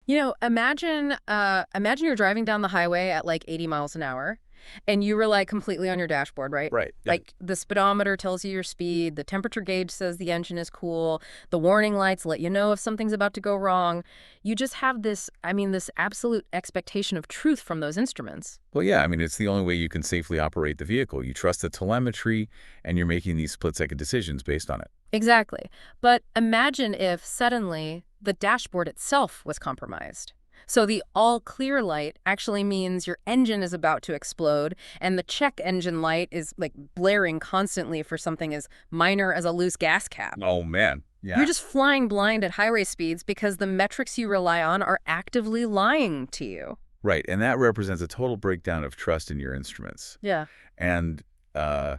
Imagine you're driving down the highway at like 80 miles an hour and you rely completely on your dashboard, right? Right. Yeah. Like the speedometer tells you your speed, the temperature gauge says the engine is cool, the warning lights let you know if something's about to go wrong. You just have this absolute expectation of truth from those instruments. Well, yeah, I mean, it's the only way you can safely operate the vehicle. You trust the telemetry, and you're making these split-second decisions based on it. Exactly. But imagine if suddenly the dashboard itself was compromised. So the all clear light actually means your engine is about to explode, and the check engine light is like blaring constantly for something as minor as a loose gas cap. Oh, man. You're Yeah. just flying blind at highway speeds because the metrics you rely on are actively lying to you. Right, and that represents a total breakdown of trust in your instruments. Yeah. And uh,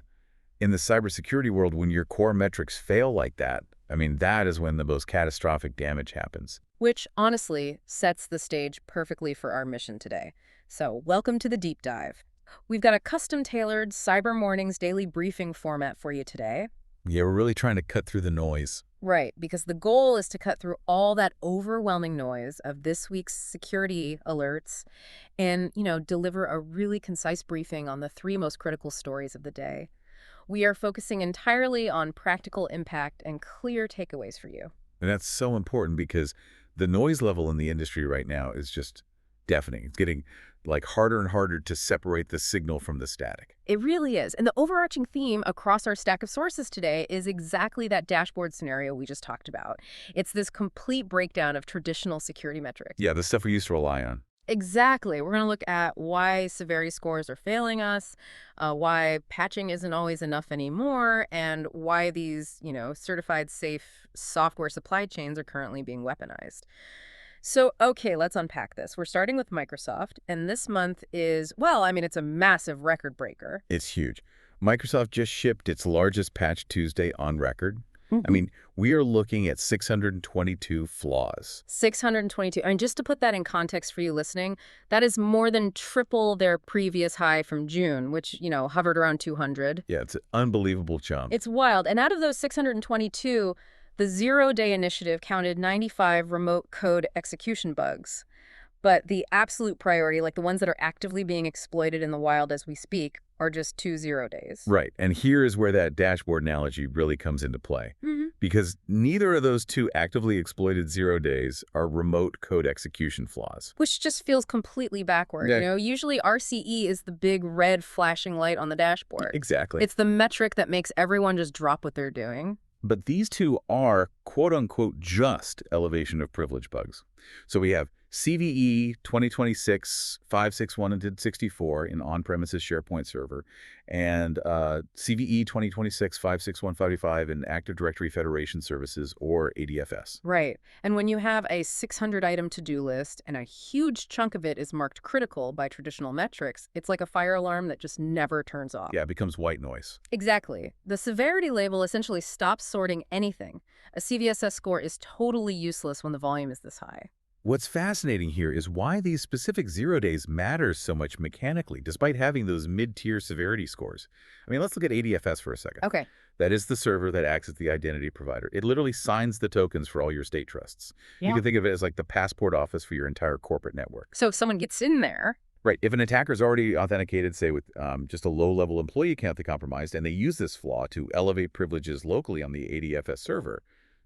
in the cybersecurity world, when your core metrics fail like that, I mean, that is when the most catastrophic damage happens. Which honestly sets the stage perfectly for our mission today. So, welcome to the deep dive. We've got a custom-tailored Cyber Mornings daily briefing format for you today. Yeah, we're really trying to cut through the noise. Right, because the goal is to cut through all that overwhelming noise of this week's security alerts and, deliver a really concise briefing on the three most critical stories of the day. We are focusing entirely on practical impact and clear takeaways for you. And that's so important because the noise level in the industry right now is just deafening. It's getting like harder and harder to separate the signal from the static. It really is. And the overarching theme across our stack of sources today is exactly that dashboard scenario we just talked about. It's this complete breakdown of traditional security metrics. Yeah, the stuff we used to rely on. Exactly. We're going to look at why severity scores are failing us, why patching isn't always enough anymore, and why these, certified safe software supply chains are currently being weaponized. So, okay, let's unpack this. We're starting with Microsoft, and this month is, it's a massive record breaker. It's huge. Microsoft just shipped its largest Patch Tuesday on record. I Mhm. mean, we are looking at 622 flaws. 622. And just to put that in context for you listening, that is more than triple their previous high from June, which, hovered around 200. Yeah, it's an unbelievable jump. It's wild. And out of those 622, the zero-day initiative counted 95 remote code execution bugs. But the absolute priority, like the ones that are actively being exploited in the wild as we speak, are just 2 0 days. Right, and here is where that dashboard analogy really comes into play. Because neither of those two actively exploited 0 days are remote code execution flaws. Which just feels completely backward. Yeah. Usually RCE is the big red flashing light on the dashboard. Exactly. It's the metric that makes everyone just drop what they're doing. But these two are quote-unquote just elevation of privilege bugs. So we have CVE 2026-561-64 in on-premises SharePoint server, and CVE 2026-561-55 in Active Directory Federation Services, or ADFS. Right. And when you have a 600-item to-do list and a huge chunk of it is marked critical by traditional metrics, it's like a fire alarm that just never turns off. Yeah, it becomes white noise. Exactly. The severity label essentially stops sorting anything. A CVSS score is totally useless when the volume is this high. What's fascinating here is why these specific 0 days matter so much mechanically, despite having those mid-tier severity scores. I mean, let's look at ADFS for a second. Okay. That is the server that acts as the identity provider. It literally signs the tokens for all your state trusts. You Yeah. can think of it as like the passport office for your entire corporate network. So if someone gets in there, Right. If an attacker's already authenticated, say with just a low-level employee account they compromised, and they use this flaw to elevate privileges locally on the ADFS server,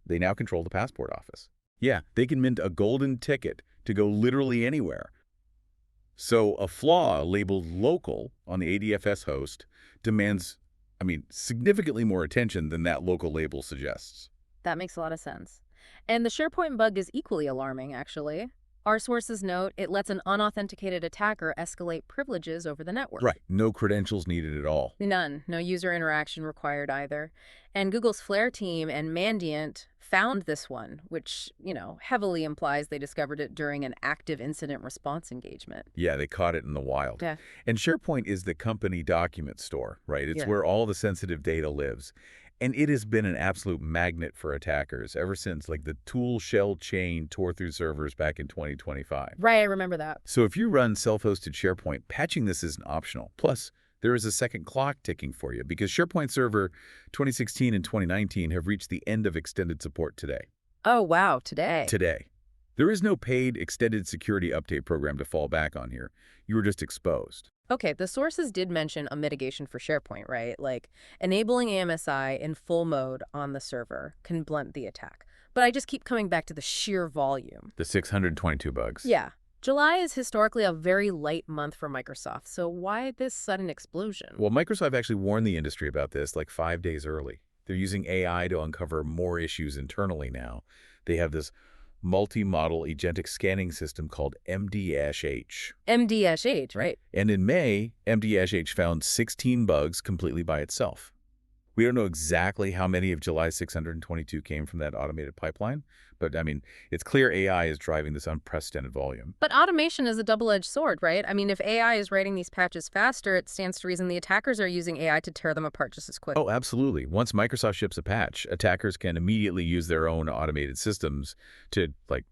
they now control the passport office. Yeah, they can mint a golden ticket to go literally anywhere. So a flaw labeled local on the ADFS host demands, significantly more attention than that local label suggests. that makes a lot of sense. And the SharePoint bug is equally alarming, actually. Our sources note it lets an unauthenticated attacker escalate privileges over the network. Right. No credentials needed at all. None. No user interaction required either. And Google's Flare team and Mandiant found this one, which, heavily implies they discovered it during an active incident response engagement. Yeah, they caught it in the wild. Yeah. And SharePoint is the company document store, right? It's Yeah. where all the sensitive data lives. And it has been an absolute magnet for attackers ever since, like, the tool shell chain tore through servers back in 2025. Right, I remember that. So if you run self-hosted SharePoint, patching this isn't optional. Plus, there is a second clock ticking for you because SharePoint Server 2016 and 2019 have reached the end of extended support today. Oh, wow, today. Today. There is no paid extended security update program to fall back on here. You were just exposed. Okay, the sources did mention a mitigation for SharePoint, right? Like enabling AMSI in full mode on the server can blunt the attack. But I just keep coming back to the sheer volume. The 622 bugs. Yeah. July is historically a very light month for Microsoft, so why this sudden explosion? Well, Microsoft actually warned the industry about this like 5 days early. They're using AI to uncover more issues internally now. They have this multi-model agentic scanning system called MD-H. MDSH, right? And in May, MD-H found 16 bugs completely by itself. We don't know exactly how many of July's 622 came from that automated pipeline, but I mean, it's clear AI is driving this unprecedented volume. But automation is a double-edged sword, right? I mean, if AI is writing these patches faster, it stands to reason the attackers are using AI to tear them apart just as quick. Oh, absolutely. Once Microsoft ships a patch, attackers can immediately use their own automated systems to, like,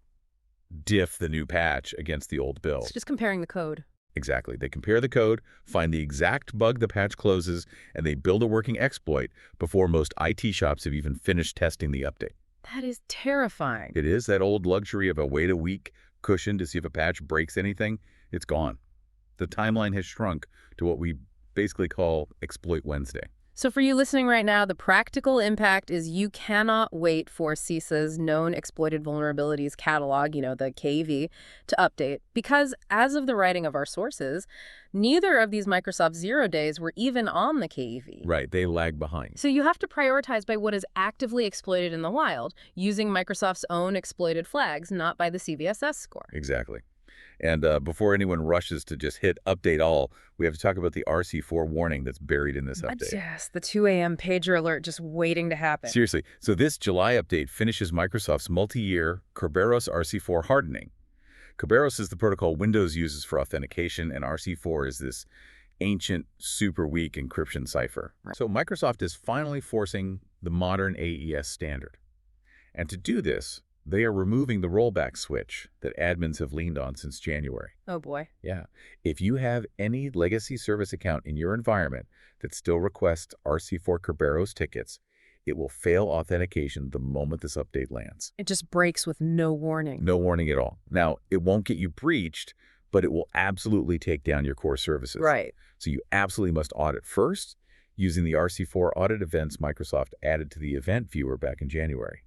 diff the new patch against the old build. It's just comparing the code. Exactly. They compare the code, find the exact bug the patch closes, and they build a working exploit before most IT shops have even finished testing the update. That is terrifying. It is that old luxury of a wait a week cushion to see if a patch breaks anything. It's gone. The timeline has shrunk to what we basically call Exploit Wednesday. So for you listening right now, the practical impact is you cannot wait for CISA's known exploited vulnerabilities catalog, the KEV, to update. Because as of the writing of our sources, neither of these Microsoft Zero Days were even on the KEV. Right, they lag behind. So you have to prioritize by what is actively exploited in the wild, using Microsoft's own exploited flags, not by the CVSS score. Exactly. And before anyone rushes to just hit update all, we have to talk about the RC4 warning that's buried in this update. Yes, the 2 a.m. pager alert just waiting to happen. Seriously. So this July update finishes Microsoft's multi-year Kerberos RC4 hardening. Kerberos is the protocol Windows uses for authentication, and RC4 is this ancient, super weak encryption cipher. Right. So Microsoft is finally forcing the modern AES standard. And to do this, they are removing the rollback switch that admins have leaned on since January. Oh boy. Yeah. If you have any legacy service account in your environment that still requests RC4 Kerberos tickets, it will fail authentication the moment this update lands. It just breaks with no warning. No warning at all. Now, it won't get you breached, but it will absolutely take down your core services. Right. So you absolutely must audit first using the RC4 audit events Microsoft added to the event viewer back in January.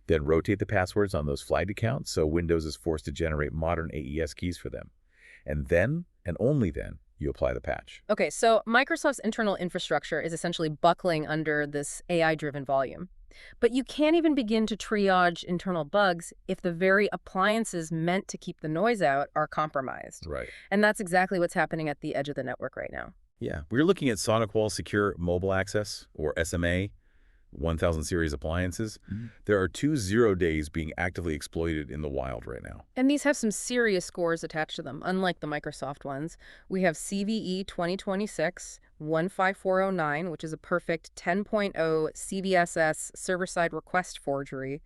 Then rotate the passwords on those flagged accounts so Windows is forced to generate modern AES keys for them. And then, and only then, you apply the patch. Okay, so Microsoft's internal infrastructure is essentially buckling under this AI-driven volume. But you can't even begin to triage internal bugs if the very appliances meant to keep the noise out are compromised. Right. And that's exactly what's happening at the edge of the network right now. Yeah. We're looking at SonicWall Secure Mobile Access, or SMA, 1000 series appliances. There are 2 0 days being actively exploited in the wild right now. And these have some serious scores attached to them, unlike the Microsoft ones. We have CVE 2026 15409, which is a perfect 10.0 CVSS server-side request forgery,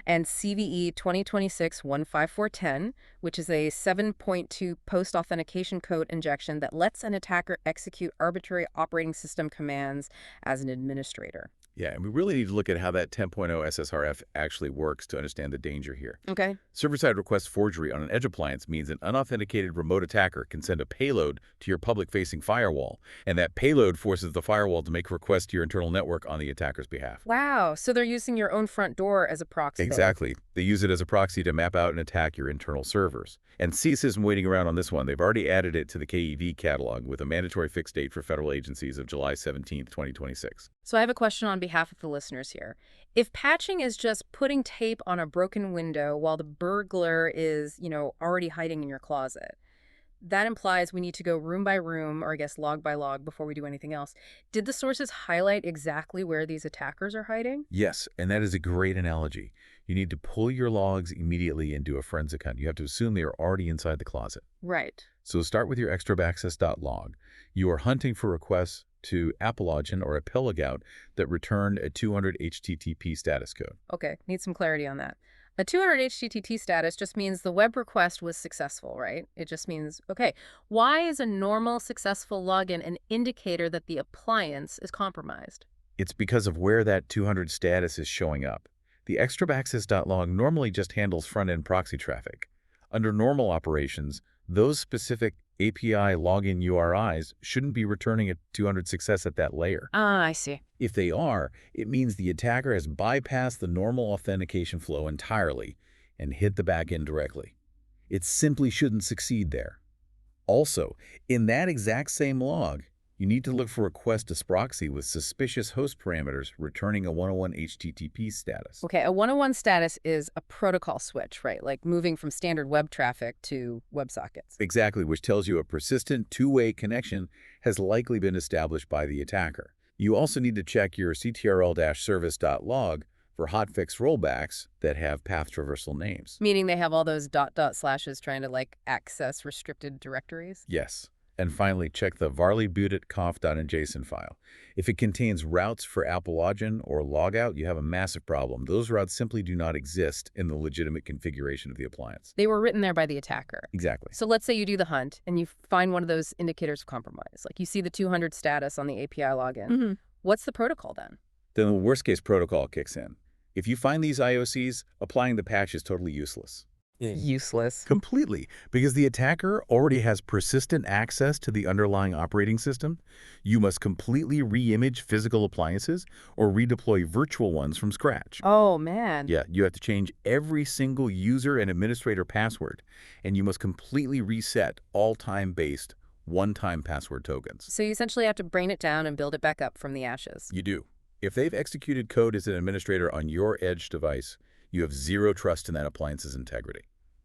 and CVE 2026 15410, which is a 7.2 post-authentication code injection that lets an attacker execute arbitrary operating system commands as an administrator. Yeah, and we really need to look at how that 10.0 SSRF actually works to understand the danger here. Okay. Server-side request forgery on an edge appliance means an unauthenticated remote attacker can send a payload to your public-facing firewall, and that payload forces the firewall to make a request to your internal network on the attacker's behalf. Wow, so they're using your own front door as a proxy. Exactly. They use it as a proxy to map out and attack your internal servers. And CIS isn't waiting around on this one. They've already added it to the KEV catalog with a mandatory fixed date for federal agencies of July 17, 2026. So I have a question on behalf of the listeners here. If patching is just putting tape on a broken window while the burglar is, already hiding in your closet, that implies we need to go room by room, or I guess log by log, before we do anything else. Did the sources highlight exactly where these attackers are hiding? Yes, and that is a great analogy. You need to pull your logs immediately and do a forensic hunt. You have to assume they are already inside the closet. Right. So start with your extrabaccess.log. You are hunting for requests to AppleLogin or a Pelagout that returned a 200 HTTP status code. Okay, need some clarity on that. A 200 HTTP status just means the web request was successful, right? It just means, okay, why is a normal successful login an indicator that the appliance is compromised? It's because of where that 200 status is showing up. The extrabaccess.log normally just handles front-end proxy traffic. Under normal operations, those specific API login URIs shouldn't be returning a 200 success at that layer. Ah, I see. If they are, it means the attacker has bypassed the normal authentication flow entirely and hit the backend directly. It simply shouldn't succeed there. Also, in that exact same log, you need to look for request to proxy with suspicious host parameters returning a 101 HTTP status. Okay, a 101 status is a protocol switch, right? Like moving from standard web traffic to WebSockets. Exactly, which tells you a persistent two-way connection has likely been established by the attacker. You also need to check your ctrl-service.log for hotfix rollbacks that have path traversal names. Meaning they have all those dot dot slashes trying to like access restricted directories? Yes. And finally, check the varley-boot.conf.json file. If it contains routes for Apple login or logout, you have a massive problem. Those routes simply do not exist in the legitimate configuration of the appliance. They were written there by the attacker. Exactly. So let's say you do the hunt and you find one of those indicators of compromise. Like you see the 200 status on the API login. What's the protocol then? Then the worst-case protocol kicks in. If you find these IOCs, applying the patch is totally useless. Useless. Completely, because the attacker already has persistent access to the underlying operating system. You must completely re-image physical appliances or redeploy virtual ones from scratch. Oh, man. Yeah, you have to change every single user and administrator password, and you must completely reset all time-based one-time password tokens. So you essentially have to brain it down and build it back up from the ashes. You do. If they've executed code as an administrator on your edge device, you have zero trust in that appliance's integrity.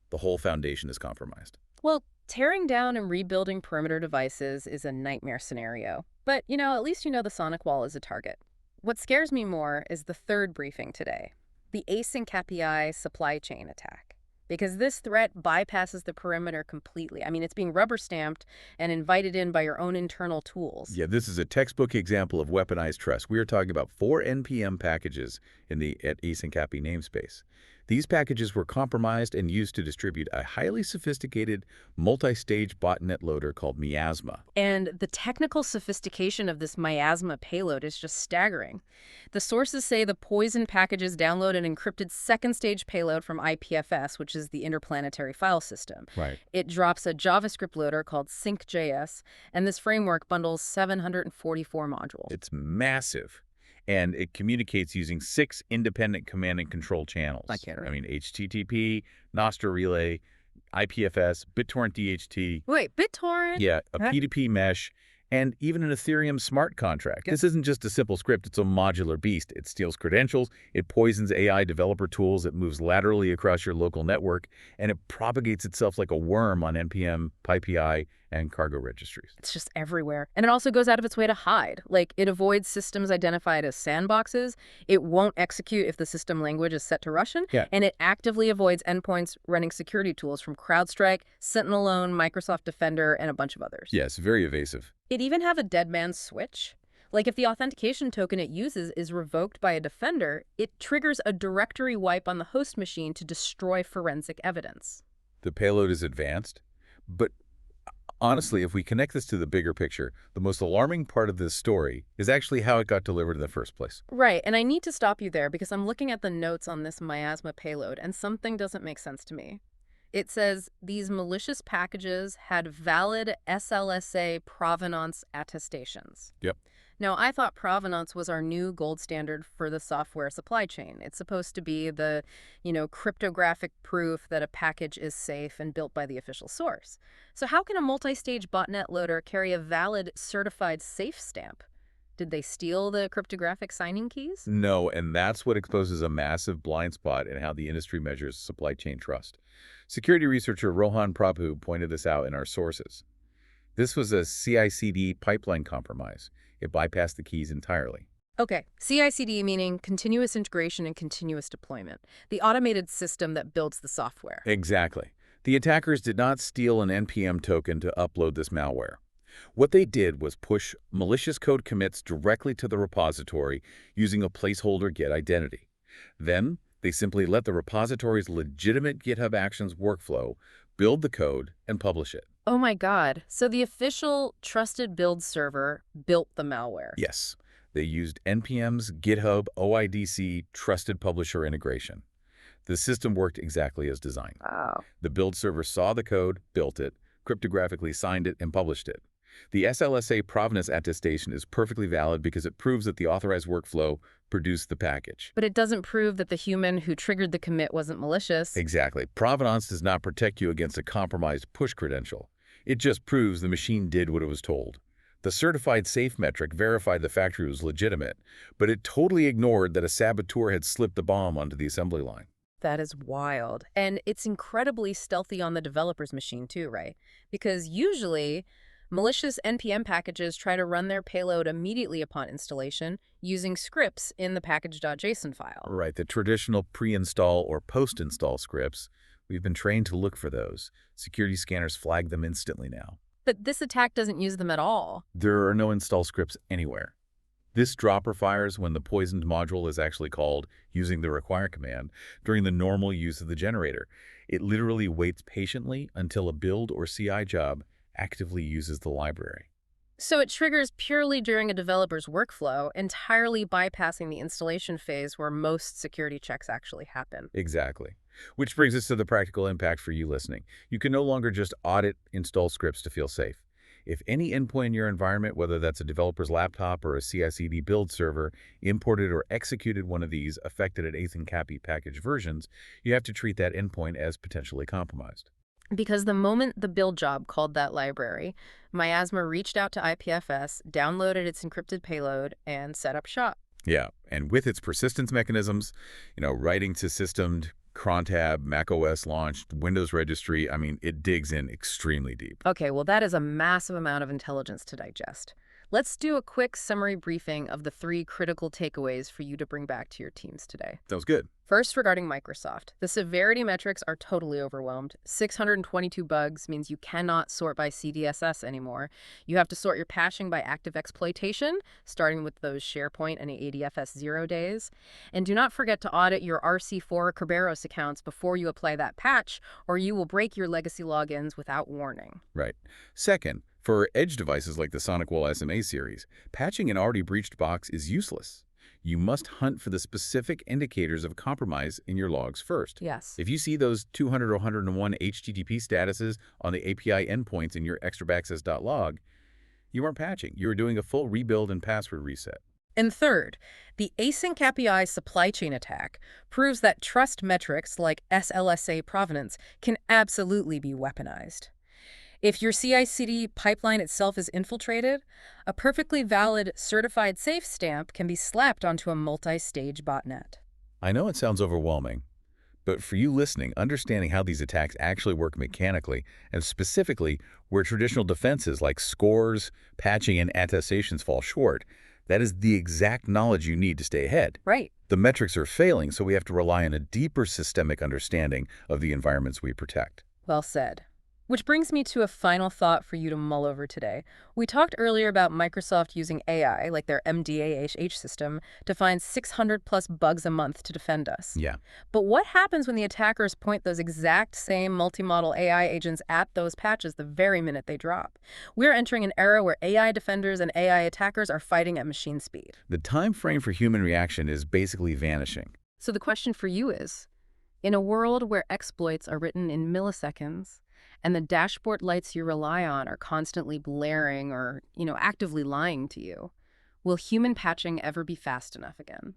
The whole foundation is compromised. Well, tearing down and rebuilding perimeter devices is a nightmare scenario. But, at least you know the SonicWall is a target. What scares me more is the third briefing today, the async API supply chain attack. Because this threat bypasses the perimeter completely. I mean, it's being rubber-stamped and invited in by your own internal tools. Yeah, this is a textbook example of weaponized trust. We are talking about 4 NPM packages in the async API namespace. These packages were compromised and used to distribute a highly sophisticated multi-stage botnet loader called Miasma. And the technical sophistication of this miasma payload is just staggering. The sources say the poison packages download an encrypted second-stage payload from IPFS, which is the Interplanetary File System. Right. It drops a JavaScript loader called Sync.js, and this framework bundles 744 modules. It's massive. And it communicates using 6 independent command and control channels. I mean, HTTP, Nostr Relay, IPFS, BitTorrent DHT. Wait, BitTorrent? Yeah, a Huh? P2P mesh, and even an Ethereum smart contract. This isn't just a simple script, it's a modular beast. It steals credentials, it poisons AI developer tools, it moves laterally across your local network, and it propagates itself like a worm on NPM, PyPI, and cargo registries. It's just everywhere. And it also goes out of its way to hide. Like, it avoids systems identified as sandboxes. It won't execute if the system language is set to Russian. Yeah. And it actively avoids endpoints running security tools from CrowdStrike, Sentinel-Alone, Microsoft Defender, and a bunch of others. Yes, very evasive. It even have a dead man's switch. Like, if the authentication token it uses is revoked by a defender, it triggers a directory wipe on the host machine to destroy forensic evidence. The payload is advanced, but honestly, if we connect this to the bigger picture, the most alarming part of this story is actually how it got delivered in the first place. Right, and I need to stop you there because I'm looking at the notes on this miasma payload, and something doesn't make sense to me. It says these malicious packages had valid SLSA provenance attestations. Yep. Now, I thought provenance was our new gold standard for the software supply chain. It's supposed to be the, cryptographic proof that a package is safe and built by the official source. So how can a multi-stage botnet loader carry a valid certified safe stamp? Did they steal the cryptographic signing keys? No, and that's what exposes a massive blind spot in how the industry measures supply chain trust. Security researcher Rohan Prabhu pointed this out in our sources. This was a CI/CD pipeline compromise. It bypassed the keys entirely. Okay, CI/CD meaning continuous integration and continuous deployment, the automated system that builds the software. Exactly. The attackers did not steal an NPM token to upload this malware. What they did was push malicious code commits directly to the repository using a placeholder get identity. Then, they simply let the repository's legitimate GitHub Actions workflow build the code and publish it. Oh my God. So the official trusted build server built the malware. Yes. They used NPM's GitHub OIDC Trusted Publisher integration. The system worked exactly as designed. Wow. The build server saw the code, built it, cryptographically signed it, and published it. The SLSA provenance attestation is perfectly valid because it proves that the authorized workflow produced the package. But it doesn't prove that the human who triggered the commit wasn't malicious. Exactly. Provenance does not protect you against a compromised push credential. It just proves the machine did what it was told. The certified safe metric verified the factory was legitimate, but it totally ignored that a saboteur had slipped the bomb onto the assembly line. That is wild. And it's incredibly stealthy on the developer's machine too, right? Because usually, malicious NPM packages try to run their payload immediately upon installation using scripts in the package.json file. Right, the traditional pre-install or post-install scripts, we've been trained to look for those. Security scanners flag them instantly now. But this attack doesn't use them at all. There are no install scripts anywhere. This dropper fires when the poisoned module is actually called using the require command during the normal use of the generator. It literally waits patiently until a build or CI job actively uses the library. So it triggers purely during a developer's workflow, entirely bypassing the installation phase where most security checks actually happen. Exactly. Which brings us to the practical impact for you listening. You can no longer just audit install scripts to feel safe. If any endpoint in your environment, whether that's a developer's laptop or a CI/CD build server, imported or executed one of these affected at eighth and CAPI package versions, you have to treat that endpoint as potentially compromised. Because the moment the build job called that library, Miasma reached out to IPFS, downloaded its encrypted payload, and set up shop. Yeah, and with its persistence mechanisms, writing to systemed, crontab, macOS launched, Windows registry, it digs in extremely deep. Okay, well, that is a massive amount of intelligence to digest. Let's do a quick summary briefing of the 3 critical takeaways for you to bring back to your teams today. That was good. First, regarding Microsoft, the severity metrics are totally overwhelmed. 622 bugs means you cannot sort by CDSS anymore. You have to sort your patching by active exploitation, starting with those SharePoint and ADFS 0 days. And do not forget to audit your RC4 Kerberos accounts before you apply that patch, or you will break your legacy logins without warning. Right. Second, for edge devices like the SonicWall SMA series, patching an already breached box is useless. You must hunt for the specific indicators of compromise in your logs first. Yes. If you see those 200 or 101 HTTP statuses on the API endpoints in your extrabaccess.log, you aren't patching. You are doing a full rebuild and password reset. And third, the async API supply chain attack proves that trust metrics like SLSA provenance can absolutely be weaponized. If your CI/CD pipeline itself is infiltrated, a perfectly valid certified safe stamp can be slapped onto a multi-stage botnet. I know it sounds overwhelming, but for you listening, understanding how these attacks actually work mechanically, and specifically where traditional defenses like scores, patching, and attestations fall short, that is the exact knowledge you need to stay ahead. Right. The metrics are failing, so we have to rely on a deeper systemic understanding of the environments we protect. Well said. Which brings me to a final thought for you to mull over today. We talked earlier about Microsoft using AI, like their MDAH system, to find 600+ bugs a month to defend us. Yeah. But what happens when the attackers point those exact same multimodal AI agents at those patches the very minute they drop? We're entering an era where AI defenders and AI attackers are fighting at machine speed. The time frame for human reaction is basically vanishing. So the question for you is, in a world where exploits are written in milliseconds, and the dashboard lights you rely on are constantly blaring or, actively lying to you, will human patching ever be fast enough again?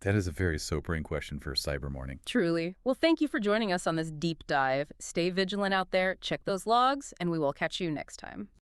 That is a very sobering question for Cyber Morning. Truly. Well, thank you for joining us on this deep dive. Stay vigilant out there, check those logs, and we will catch you next time.